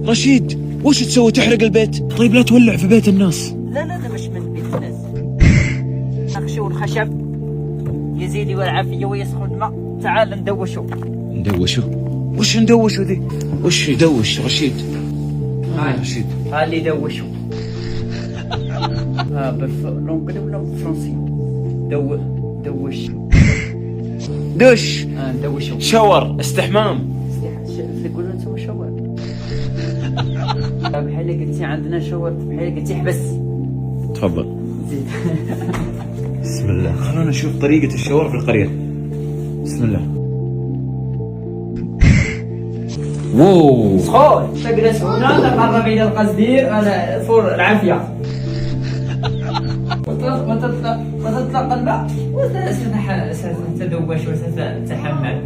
رشيد وش تسوي؟ تحرق البيت؟ طيب لا تولع في بيت الناس. لا لا لا مش من بيت الناس. نخشوا الخشب يزيد والعافية ويسخن الماء. تعال ندوشوا. ندوشوا؟ وش ندوشوا ذي؟ وش يدوش رشيد؟ رشيد ها اللي يدوشوا. ها باللونجلي ولا بالفرنسي؟ دوش. دش. ندوشوا. شاور. استحمام. يقولوا انتم شاور. بحال قلتي عندنا شاور، بحال قلتي حبس. تفضل. زيد. بسم الله. خلونا نشوف طريقة الشاور في القرية. بسم الله. واو سخون. تجلس هنا تقرب الى القصدير على فور العافيه وتطلق الماء وستتدوش وستتحمل.